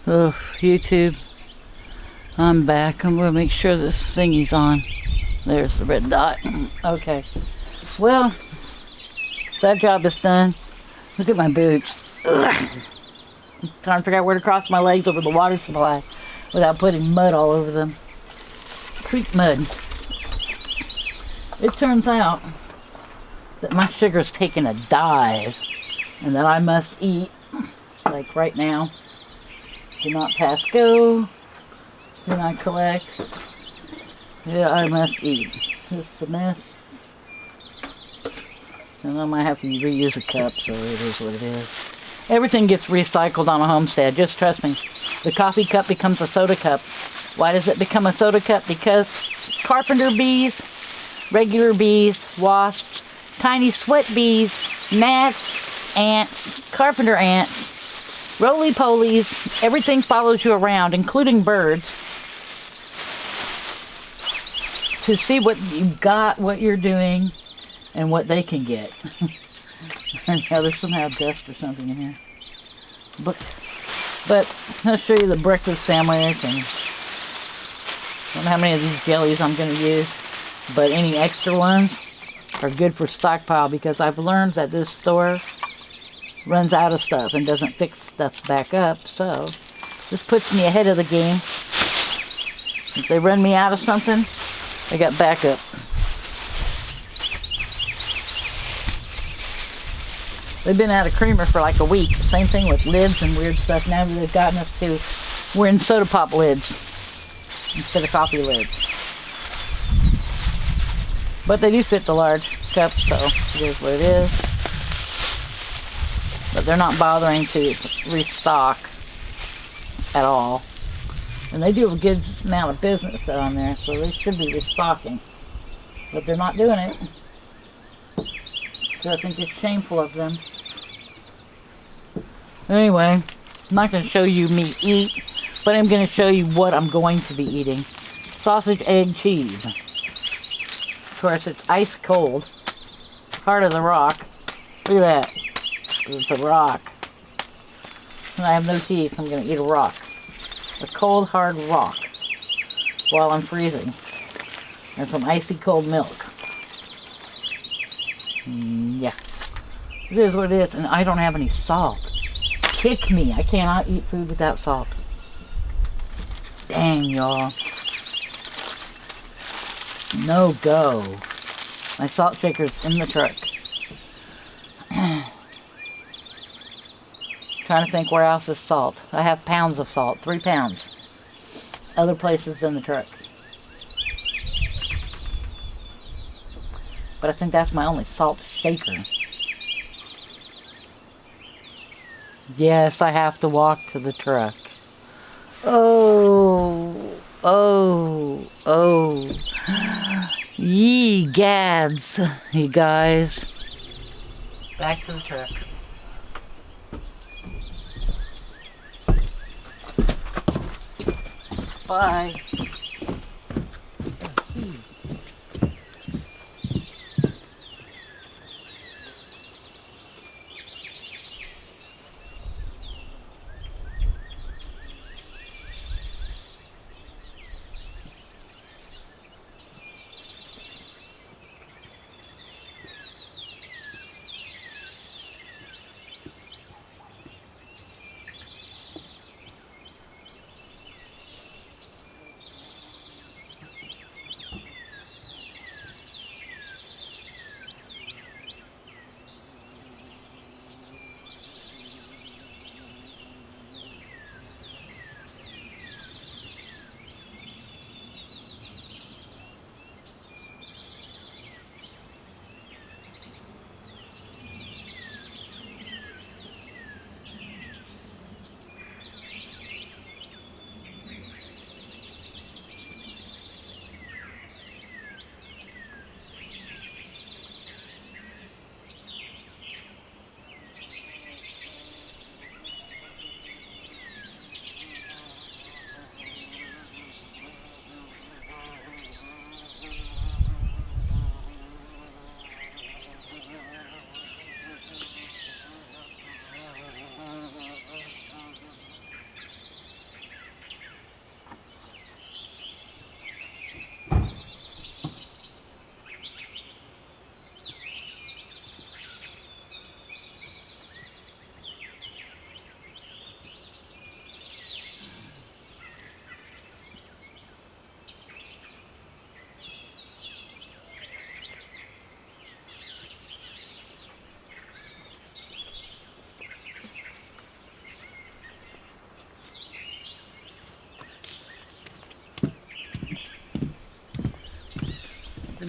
Oh, YouTube, I'm back. I'm gonna make sure this thingy's on. There's the red dot. Okay. Well, that job is done. Look at my boots. Ugh. Trying to figure out where to cross my legs over the water supply without putting mud all over them. Creek mud. It turns out that my sugar's taking a dive and that I must eat, like right now. Do not pass go. Do not collect. Yeah, I must eat. This is the mess. And I might have to reuse a cup, so it is what it is. Everything gets recycled on a homestead, just trust me. The coffee cup becomes a soda cup. Why does it become a soda cup? Because carpenter bees, regular bees, wasps, tiny sweat bees, gnats, ants, carpenter ants, roly-polies, everything follows you around, including birds, to see what you've got, what you're doing, and what they can get. Yeah, there's somehow dust or something in here. But I'll show you the breakfast sandwich, and I don't know how many of these jellies I'm going to use, but any extra ones are good for stockpile because I've learned that this store runs out of stuff and doesn't fix stuff back up, so this puts me ahead of the game. If they run me out of something, I got backup. They've been out of creamer for like a week. Same thing with lids and weird stuff. Now they've gotten us to, we're in soda pop lids instead of coffee lids. But they do fit the large cups, so it is what it is. But they're not bothering to restock at all. And they do a good amount of business on there, so they should be restocking. But they're not doing it. So I think it's shameful of them. Anyway, I'm not going to show you me eat, but I'm going to show you what I'm going to be eating. Sausage, egg, cheese. Of course, it's ice cold. Heart of the rock. Look at that. It's a rock. And I have no teeth. I'm going to eat a rock. A cold, hard rock. While I'm freezing. And some icy cold milk. Yeah. It is what it is. And I don't have any salt. Kick me. I cannot eat food without salt. Dang, y'all. No go. My salt shaker's in the truck. Trying to think where else is salt. I have pounds of salt. 3 pounds. Other places in the truck. But I think that's my only salt shaker. Yes, I have to walk to the truck. Oh. Ye gads, you guys. Back to the truck. Bye.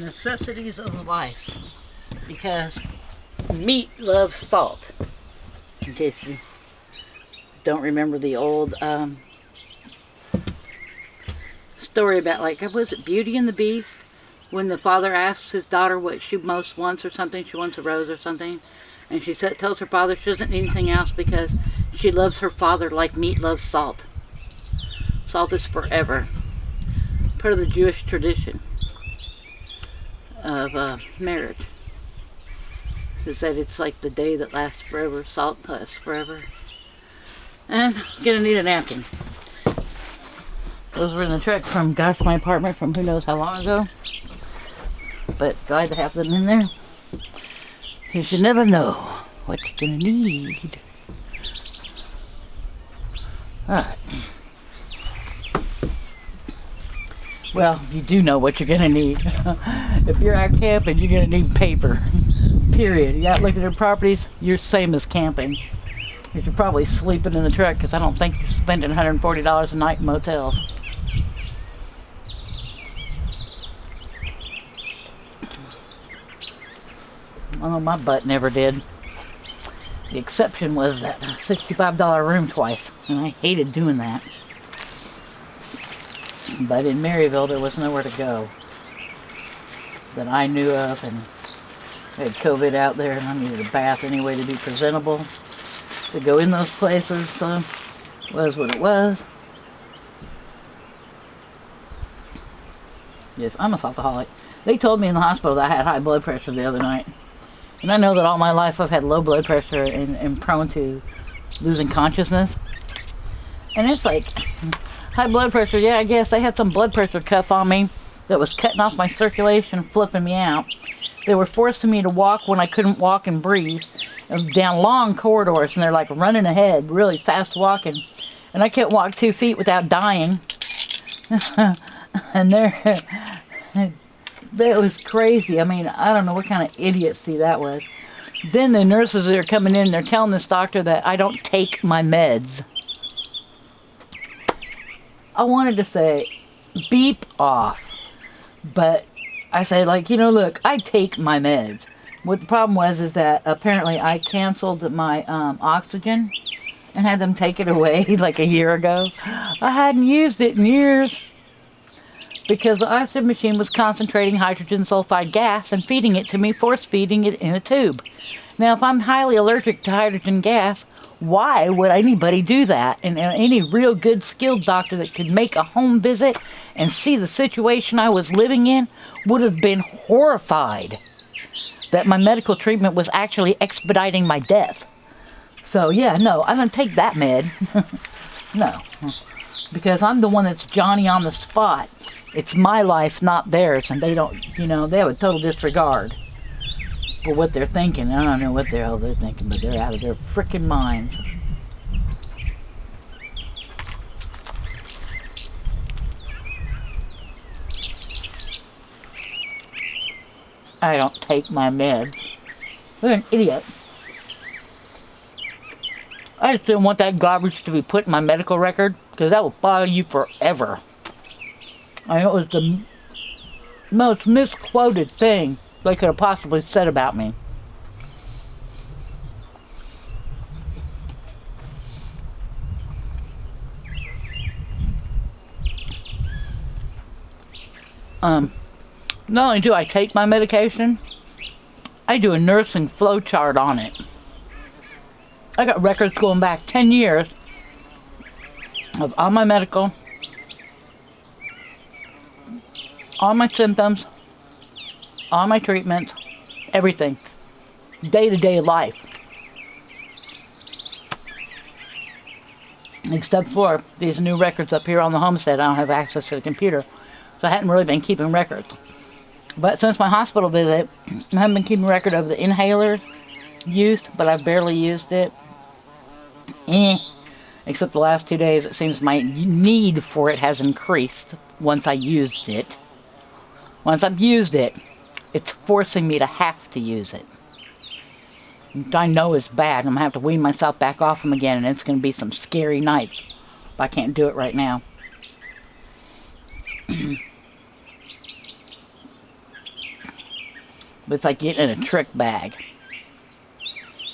necessities of life, because meat loves salt. In case you don't remember the old story about, like, was it Beauty and the Beast? When the father asks his daughter what she most wants or something, she wants a rose or something, and she tells her father she doesn't need anything else because she loves her father like meat loves salt. Salt is forever. Part of the Jewish tradition of marriage. She said it's like the day that lasts forever, salt lasts forever. And I'm gonna need a napkin. Those were in the truck from, gosh, my apartment from who knows how long ago. But glad to have them in there. Because you never know what you're gonna need. Alright. Well, you do know what you're gonna need. If you're out camping, you're gonna need paper. Period. You out looking at properties, you're same as camping. Because you're probably sleeping in the truck, because I don't think you're spending $140 a night in motels. I know my butt never did. The exception was that $65 room twice, and I hated doing that. But in Maryville, there was nowhere to go that I knew of, and I had COVID out there, and I needed a bath anyway to be presentable. To go in those places was what it was. Yes, I'm a saltaholic. They told me in the hospital that I had high blood pressure the other night. And I know that all my life I've had low blood pressure and prone to losing consciousness. And it's like, high blood pressure, yeah, I guess they had some blood pressure cuff on me that was cutting off my circulation, flipping me out. They were forcing me to walk when I couldn't walk and breathe, down long corridors, and they're like running ahead, really fast walking. And I can't walk 2 feet without dying. And that was crazy. I mean, I don't know what kind of idiocy that was. Then the nurses that are coming in, they're telling this doctor that I don't take my meds. I wanted to say, beep off. But I say, like, you know, look, I take my meds. What the problem was is that apparently I canceled my oxygen and had them take it away like a year ago. I hadn't used it in years, because the oxygen machine was concentrating hydrogen sulfide gas and feeding it to me, force feeding it in a tube. Now, if I'm highly allergic to hydrogen gas, why would anybody do that? And any real good skilled doctor that could make a home visit and see the situation I was living in would have been horrified that my medical treatment was actually expediting my death. So yeah, no, I don't take that med. No, because I'm the one that's Johnny on the spot. It's my life, not theirs, and they don't, you know, they have a total disregard for what they're thinking. I don't know what the hell they're thinking, but they're out of their frickin' minds. I don't take my meds. You're an idiot. I just didn't want that garbage to be put in my medical record, because that will follow you forever. I know it was the most misquoted thing they could have possibly said about me. Not only do I take my medication, I do a nursing flow chart on it. I got records going back 10 years of all my medical, all my symptoms, all my treatments, everything. Day-to-day life. Except for these new records up here on the homestead. I don't have access to the computer, so I hadn't really been keeping records. But since my hospital visit, I haven't been keeping record of the inhalers used, but I've barely used it. Except the last 2 days, it seems my need for it has increased once I used it. Once I've used it, it's forcing me to have to use it. Which I know is bad. I'm going to have to wean myself back off them again, and it's going to be some scary nights if I can't do it right now. It's like getting in a trick bag.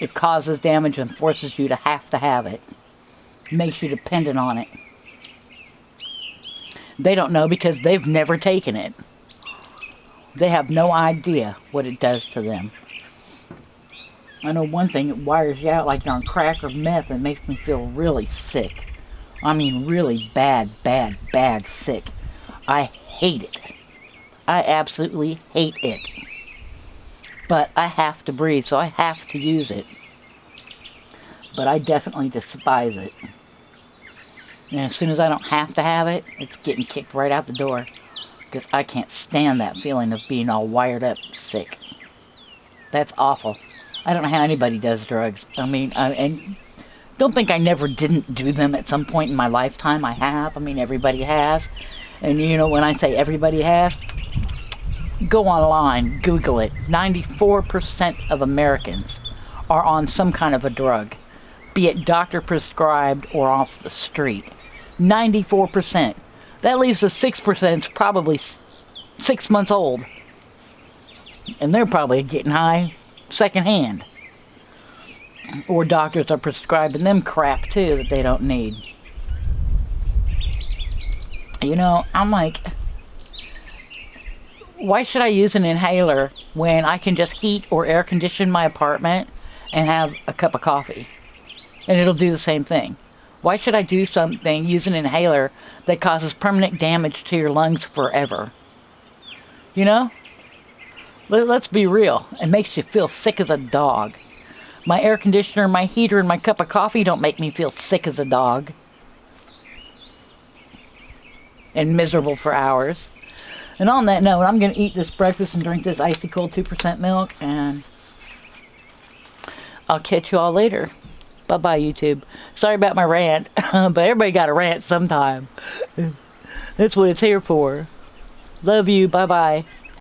It causes damage and forces you to have it. Makes you dependent on it. They don't know because they've never taken it. They have no idea what it does to them. I know one thing, it wires you out like you're on crack or meth and makes me feel really sick. I mean really bad, bad, bad sick. I hate it. I absolutely hate it. But I have to breathe, so I have to use it. But I definitely despise it. And as soon as I don't have to have it, it's getting kicked right out the door. Because I can't stand that feeling of being all wired up sick. That's awful. I don't know how anybody does drugs. I mean, and don't think I never didn't do them at some point in my lifetime. I have. I mean, everybody has. And you know, when I say everybody has, go online, Google it. 94% of Americans are on some kind of a drug, be it doctor prescribed or off the street. 94%. That leaves us 6% probably 6 months old. And they're probably getting high secondhand. Or doctors are prescribing them crap too that they don't need. You know, I'm like, why should I use an inhaler when I can just heat or air condition my apartment and have a cup of coffee? And it'll do the same thing. Why should I do something, use an inhaler that causes permanent damage to your lungs forever? You know? Let's be real. It makes you feel sick as a dog. My air conditioner, my heater, and my cup of coffee don't make me feel sick as a dog. And miserable for hours. And on that note, I'm going to eat this breakfast and drink this icy cold 2% milk. And I'll catch you all later. Bye-bye, YouTube. Sorry about my rant. But everybody got a rant sometime. That's what it's here for. Love you. Bye-bye.